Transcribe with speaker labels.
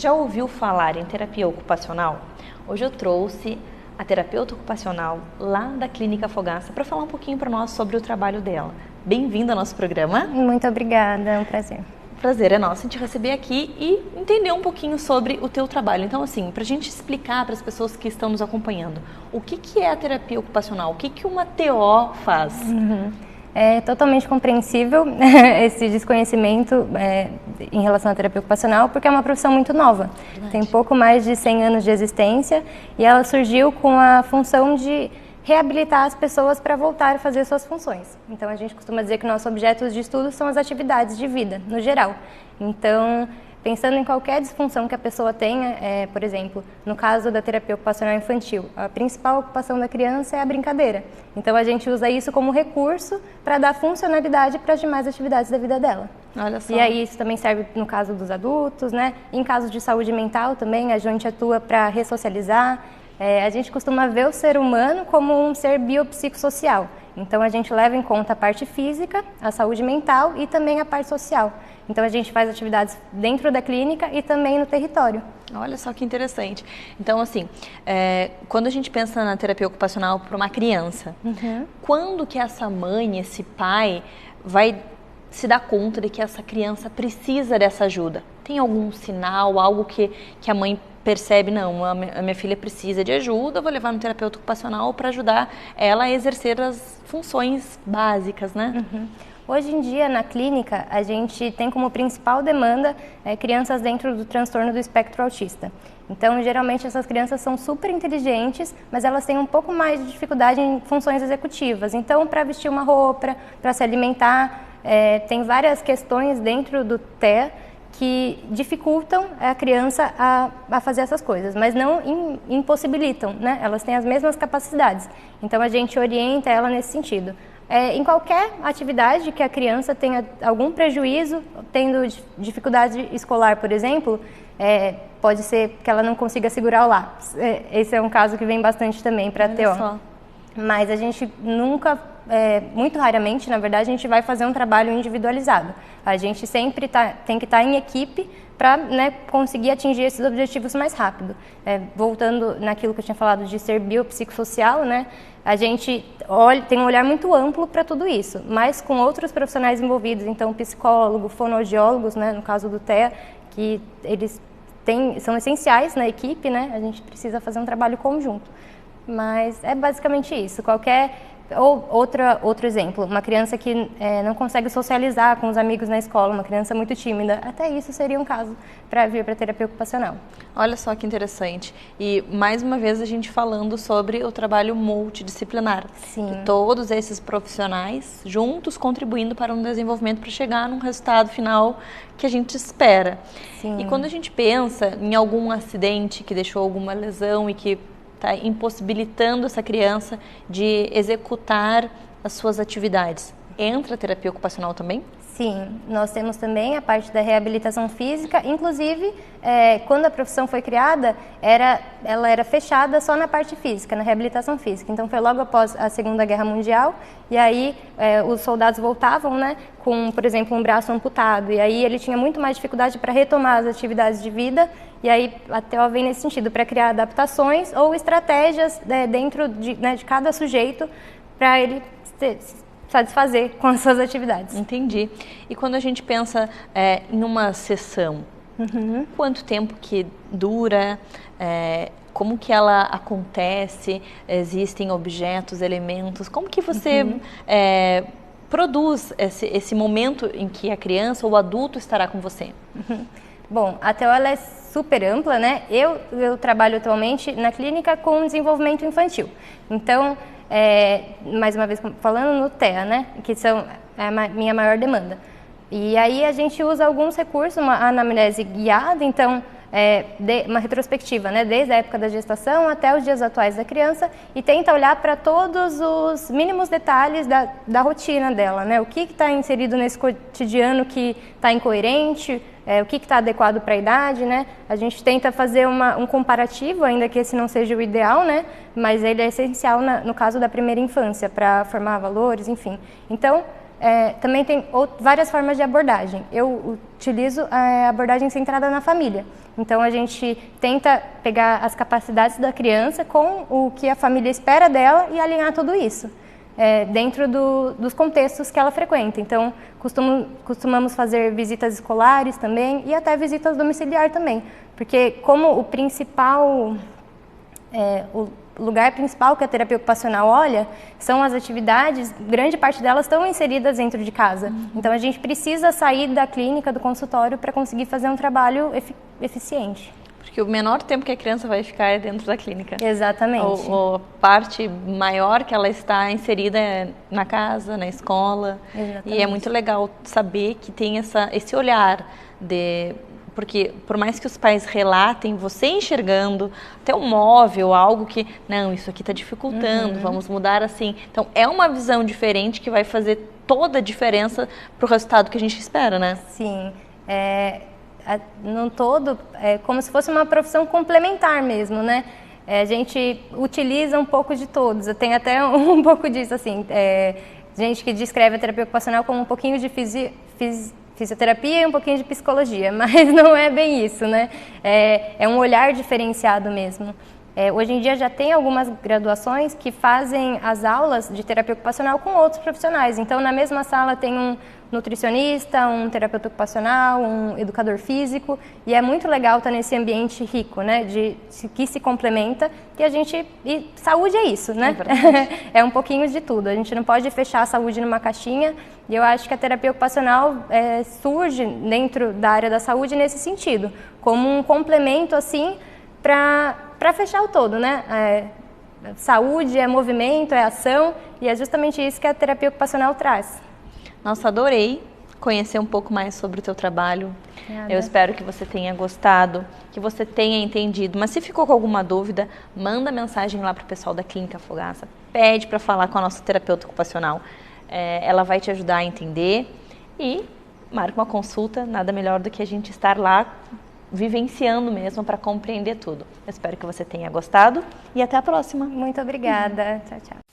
Speaker 1: já ouviu falar em terapia ocupacional? Hoje eu trouxe a terapeuta ocupacional lá da Clínica Fogaça para falar um pouquinho para nós sobre o trabalho dela. Bem-vinda ao nosso programa.
Speaker 2: Muito obrigada, é um prazer.
Speaker 1: O prazer é nosso te receber aqui e entender um pouquinho sobre o teu trabalho. Então, assim, para a gente explicar para as pessoas que estão nos acompanhando, o que é a terapia ocupacional? O que uma TO faz?
Speaker 2: É totalmente compreensível esse desconhecimento em relação à terapia ocupacional, porque é uma profissão muito nova. Verdade. Tem pouco mais de 100 anos de existência e ela surgiu com a função de reabilitar as pessoas para voltar a fazer suas funções. Então, a gente costuma dizer que nossos objetos de estudo são as atividades de vida, no geral. Então, pensando em qualquer disfunção que a pessoa tenha, por exemplo, no caso da terapia ocupacional infantil, a principal ocupação da criança é a brincadeira. Então, a gente usa isso como recurso para dar funcionalidade para as demais atividades da vida dela.
Speaker 1: Olha só.
Speaker 2: E aí, isso também serve no caso dos adultos, né? Em casos de saúde mental também, a gente atua para ressocializar. A gente costuma ver o ser humano como um ser biopsicossocial. Então, a gente leva em conta a parte física, a saúde mental e também a parte social. Então, a gente faz atividades dentro da clínica e também no território.
Speaker 1: Olha só que interessante. Então, assim, quando a gente pensa na terapia ocupacional para uma criança, quando que essa mãe, esse pai, vai se dar conta de que essa criança precisa dessa ajuda? Tem algum sinal, algo que a mãe percebe, não, a minha filha precisa de ajuda, eu vou levar no terapeuta ocupacional para ajudar ela a exercer as funções básicas, né?
Speaker 2: Hoje em dia, na clínica, a gente tem como principal demanda crianças dentro do transtorno do espectro autista. Então, geralmente, essas crianças são super inteligentes, mas elas têm um pouco mais de dificuldade em funções executivas. Então, para vestir uma roupa, para se alimentar, tem várias questões dentro do TEA que dificultam a criança a fazer essas coisas, mas não impossibilitam, né? Elas têm as mesmas capacidades. Então, a gente orienta ela nesse sentido. Em qualquer atividade que a criança tenha algum prejuízo, tendo dificuldade escolar, por exemplo, pode ser que ela não consiga segurar o lápis. Esse é um caso que vem bastante também para a TO. Mas a gente nunca, muito raramente, na verdade, a gente vai fazer um trabalho individualizado. A gente sempre tem que estar em equipe para, né, conseguir atingir esses objetivos mais rápido. Voltando naquilo que eu tinha falado de ser biopsicossocial, né, a gente tem um olhar muito amplo para tudo isso, mas com outros profissionais envolvidos, então psicólogo, fonoaudiólogos, né, no caso do TEA, que eles são essenciais na equipe, né, a gente precisa fazer um trabalho conjunto. Mas é basicamente isso. Outro exemplo, uma criança que não consegue socializar com os amigos na escola, uma criança muito tímida, até isso seria um caso para vir para terapia ocupacional.
Speaker 1: Olha só que interessante. E mais uma vez a gente falando sobre o trabalho multidisciplinar.
Speaker 2: Sim.
Speaker 1: Que todos esses profissionais juntos contribuindo para um desenvolvimento para chegar num resultado final que a gente espera.
Speaker 2: Sim.
Speaker 1: E quando a gente pensa em algum acidente que deixou alguma lesão e que está impossibilitando essa criança de executar as suas atividades, entra a terapia ocupacional também?
Speaker 2: Sim, nós temos também a parte da reabilitação física, inclusive quando a profissão foi criada, ela era fechada só na parte física, na reabilitação física. Então foi logo após a Segunda Guerra Mundial e aí os soldados voltavam, né, com, por exemplo, um braço amputado e aí ele tinha muito mais dificuldade para retomar as atividades de vida e aí a TO vem nesse sentido, para criar adaptações ou estratégias dentro de cada sujeito para ele satisfazer com as suas atividades.
Speaker 1: Entendi. E quando a gente pensa em uma sessão, quanto tempo que dura, como que ela acontece, existem objetos, elementos, como que você produz esse momento em que a criança ou o adulto estará com você?
Speaker 2: Bom, a TO ela é super ampla, né? Eu trabalho atualmente na clínica com desenvolvimento infantil. Então, mais uma vez falando no TEA, né, que são a minha maior demanda. E aí a gente usa alguns recursos, uma anamnese guiada, então uma retrospectiva, né, desde a época da gestação até os dias atuais da criança e tenta olhar para todos os mínimos detalhes da rotina dela, né, o que está inserido nesse cotidiano que está incoerente, o que está adequado para a idade, né? A gente tenta fazer um comparativo, ainda que esse não seja o ideal, né? Mas ele é essencial no caso da primeira infância, para formar valores, enfim. Então, também tem várias formas de abordagem. Eu utilizo a abordagem centrada na família. Então, a gente tenta pegar as capacidades da criança com o que a família espera dela e alinhar tudo isso dentro dos contextos que ela frequenta. Então, costumamos fazer visitas escolares também e até visitas domiciliares também. Porque como o principal... o lugar principal que a terapia ocupacional olha são as atividades, grande parte delas estão inseridas dentro de casa. Então, a gente precisa sair da clínica, do consultório, para conseguir fazer um trabalho eficiente.
Speaker 1: Porque o menor tempo que a criança vai ficar é dentro da clínica.
Speaker 2: Exatamente.
Speaker 1: A parte maior que ela está inserida é na casa, na escola.
Speaker 2: Exatamente.
Speaker 1: E é muito legal saber que tem esse olhar porque por mais que os pais relatem, você enxergando até um móvel, algo que, não, isso aqui está dificultando, vamos mudar assim. Então, é uma visão diferente que vai fazer toda a diferença para o resultado que a gente espera, né?
Speaker 2: Sim. No todo, é como se fosse uma profissão complementar mesmo, né? A gente utiliza um pouco de todos. Eu tenho até um pouco disso, assim, gente que descreve a terapia ocupacional como um pouquinho de fisioterapia e um pouquinho de psicologia, mas não é bem isso, né? É um olhar diferenciado mesmo. Hoje em dia já tem algumas graduações que fazem as aulas de terapia ocupacional com outros profissionais. Então, na mesma sala tem um nutricionista, um terapeuta ocupacional, um educador físico, e é muito legal estar nesse ambiente rico, né, que se complementa, e saúde é isso, né? É um pouquinho de tudo. A gente não pode fechar a saúde numa caixinha, e eu acho que a terapia ocupacional surge dentro da área da saúde nesse sentido, como um complemento assim para fechar o todo, né? Saúde é movimento, é ação, e é justamente isso que a terapia ocupacional traz.
Speaker 1: Nossa, adorei conhecer um pouco mais sobre o teu trabalho.
Speaker 2: Obrigada.
Speaker 1: Eu espero que você tenha gostado, que você tenha entendido. Mas se ficou com alguma dúvida, manda mensagem lá para o pessoal da Clínica Fogaça. Pede para falar com a nossa terapeuta ocupacional. Ela vai te ajudar a entender e marca uma consulta. Nada melhor do que a gente estar lá vivenciando mesmo para compreender tudo. Eu espero que você tenha gostado e até a próxima.
Speaker 2: Muito obrigada. Tchau, tchau.